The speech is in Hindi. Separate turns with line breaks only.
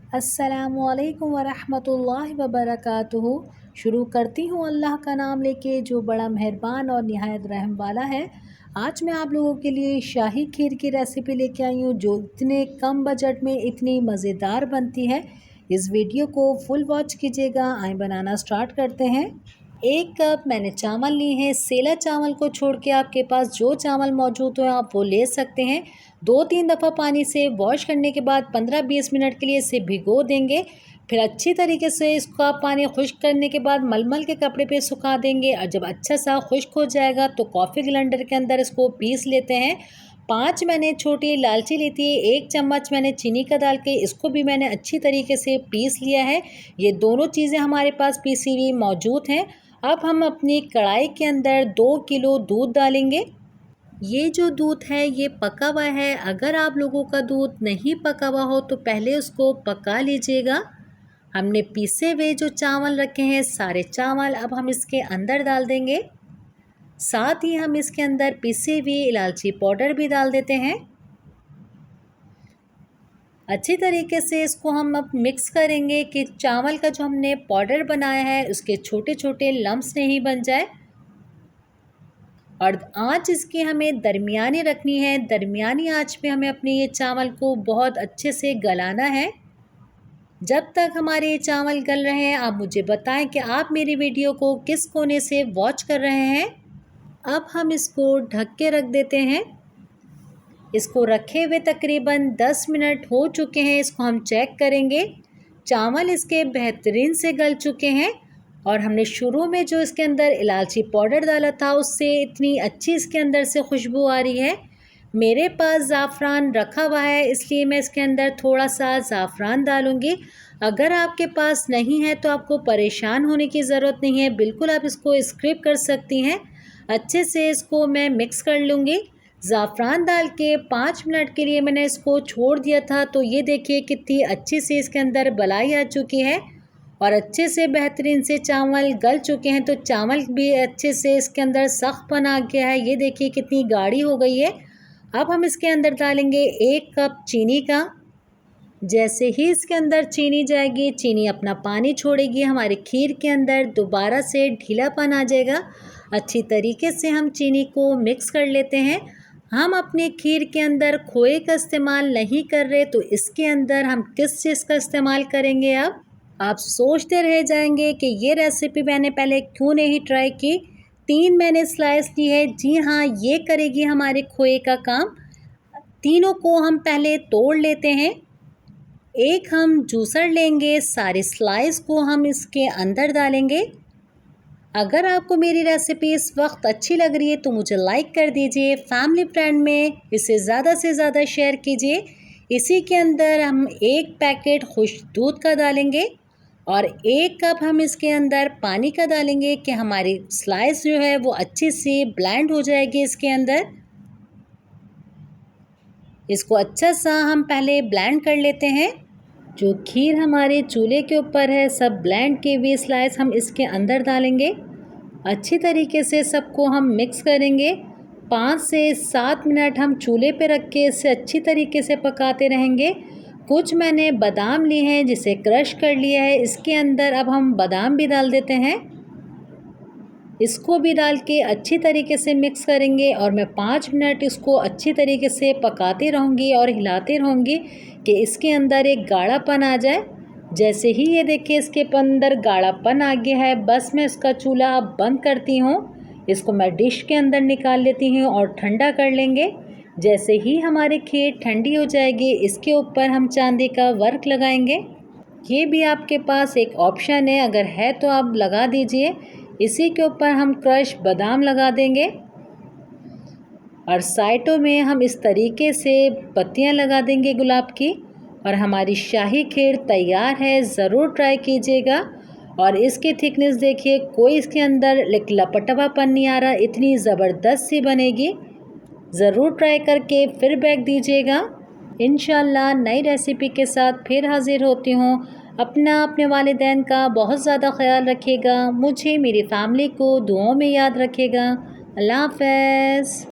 अस्सलामुअलैकुम वरहमतुल्लाहि वबरकातुहू। शुरू करती हूँ अल्लाह का नाम लेके जो बड़ा मेहरबान और निहायत रहम वाला है। आज मैं आप लोगों के लिए शाही खीर की रेसिपी लेके आई हूँ जो इतने कम बजट में इतनी मज़ेदार बनती है। इस वीडियो को फुल वॉच कीजिएगा। आए बनाना स्टार्ट करते हैं। 1 कप मैंने चावल लिए हैं। सेला चावल को छोड़ के आपके पास जो चावल मौजूद हो आप वो ले सकते हैं। 2-3 दफ़ा पानी से वॉश करने के बाद 15-20 मिनट के लिए इसे भिगो देंगे। फिर अच्छी तरीके से इसका पानी खुश्क करने के बाद मलमल के कपड़े पे सुखा देंगे और जब अच्छा सा खुश्क हो जाएगा तो कॉफ़ी ग्राइंडर के अंदर इसको पीस लेते हैं। 5 मैंने छोटी इलायची ली थी। 1 चम्मच मैंने चीनी का डाल के इसको भी मैंने अच्छी तरीके से पीस लिया है। ये दोनों चीज़ें हमारे पास पीसी हुई मौजूद हैं। अब हम अपनी कढ़ाई के अंदर 2 किलो दूध डालेंगे। ये जो दूध है ये पका हुआ है। अगर आप लोगों का दूध नहीं पका हुआ हो तो पहले उसको पका लीजिएगा। हमने पीसे हुए जो चावल रखे हैं सारे चावल अब हम इसके अंदर डाल देंगे। साथ ही हम इसके अंदर पीसी हुई इलायची पाउडर भी डाल देते हैं। अच्छी तरीके से इसको हम अब मिक्स करेंगे कि चावल का जो हमने पाउडर बनाया है उसके छोटे छोटे लम्स नहीं बन जाए। और आँच इसकी हमें दरमियानी रखनी है। दरमियानी आँच पे हमें अपने ये चावल को बहुत अच्छे से गलाना है। जब तक हमारे ये चावल गल रहे हैं आप मुझे बताएं कि आप मेरी वीडियो को किस कोने से वॉच कर रहे हैं। अब हम इसको ढक के रख देते हैं। इसको रखे हुए तकरीबन 10 मिनट हो चुके हैं। इसको हम चेक करेंगे। चावल इसके बेहतरीन से गल चुके हैं और हमने शुरू में जो इसके अंदर इलायची पाउडर डाला था उससे इतनी अच्छी इसके अंदर से खुशबू आ रही है। मेरे पास ज़ाफ़रान रखा हुआ है इसलिए मैं इसके अंदर थोड़ा सा ज़ाफ़रान डालूँगी। अगर आपके पास नहीं है तो आपको परेशान होने की ज़रूरत नहीं है। बिल्कुल आप इसको स्किप कर सकती हैं। अच्छे से इसको मैं मिक्स कर लूँगी। ज़ाफ़रान डाल के 5 मिनट के लिए मैंने इसको छोड़ दिया था तो ये देखिए कितनी अच्छी सी इसके अंदर बलाई आ चुकी है और अच्छे से बेहतरीन से चावल गल चुके हैं। तो चावल भी अच्छे से इसके अंदर सख्तपन आ गया है। ये देखिए कितनी गाढ़ी हो गई है। अब हम इसके अंदर डालेंगे 1 कप चीनी का। जैसे ही इसके अंदर चीनी जाएगी चीनी अपना पानी छोड़ेगी। हमारी खीर के अंदर दोबारा से ढीलापन आ जाएगा। अच्छी तरीके से हम चीनी को मिक्स कर लेते हैं। हम अपनी खीर के अंदर खोए का इस्तेमाल नहीं कर रहे तो इसके अंदर हम किस चीज़ का इस्तेमाल करेंगे। अब आप सोचते रह जाएंगे कि ये रेसिपी मैंने पहले क्यों नहीं ट्राई की। 3 मैंने स्लाइस ली है। जी हाँ, ये करेगी हमारे खोए का काम। तीनों को हम पहले तोड़ लेते हैं। एक हम जूसर लेंगे। सारे स्लाइस को हम इसके अंदर डालेंगे। अगर आपको मेरी रेसिपी इस वक्त अच्छी लग रही है तो मुझे लाइक कर दीजिए। फैमिली फ्रेंड में इसे ज़्यादा से ज़्यादा शेयर कीजिए। इसी के अंदर हम 1 पैकेट खुश्क दूध का डालेंगे और 1 कप हम इसके अंदर पानी का डालेंगे कि हमारी स्लाइस जो है वो अच्छी सी ब्लेंड हो जाएगी इसके अंदर। इसको अच्छा सा हम पहले ब्लेंड कर लेते हैं। जो खीर हमारे चूल्हे के ऊपर है सब ब्लेंड की हुई स्लाइस हम इसके अंदर डालेंगे। अच्छी तरीके से सबको हम मिक्स करेंगे। 5 से 7 मिनट हम चूल्हे पे रख के इसे अच्छी तरीके से पकाते रहेंगे। कुछ मैंने बादाम लिए हैं जिसे क्रश कर लिया है। इसके अंदर अब हम बादाम भी डाल देते हैं। इसको भी डाल के अच्छी तरीके से मिक्स करेंगे और मैं 5 मिनट इसको अच्छी तरीके से पकाते रहूँगी और हिलाते रहूँगी कि इसके अंदर एक गाढ़ापन आ जाए। जैसे ही ये देखिए इसके अंदर गाढ़ापन आ गया है बस मैं इसका चूल्हा अब बंद करती हूँ। इसको मैं डिश के अंदर निकाल लेती हूँ और ठंडा कर लेंगे। जैसे ही हमारी खीर ठंडी हो जाएगी इसके ऊपर हम चांदी का वर्क लगाएंगे। ये भी आपके पास एक ऑप्शन है, अगर है तो आप लगा दीजिए। इसी के ऊपर हम क्रश बादाम लगा देंगे और साइडों में हम इस तरीके से पत्तियां लगा देंगे गुलाब की। और हमारी शाही खीर तैयार है। ज़रूर ट्राई कीजिएगा। और इसकी थिकनेस देखिए, कोई इसके अंदर लपटवापन नहीं आ रहा, इतनी ज़बरदस्त सी बनेगी। ज़रूर ट्राई करके फीडबैक दीजिएगा। इंशाल्लाह नई रेसिपी के साथ फिर हाज़िर होती हूँ। अपने वालिदैन का बहुत ज़्यादा ख्याल रखिएगा। मुझे मेरी फ़ैमिली को दुआओं में याद रखिएगा। अल्लाह हाफ़िज़।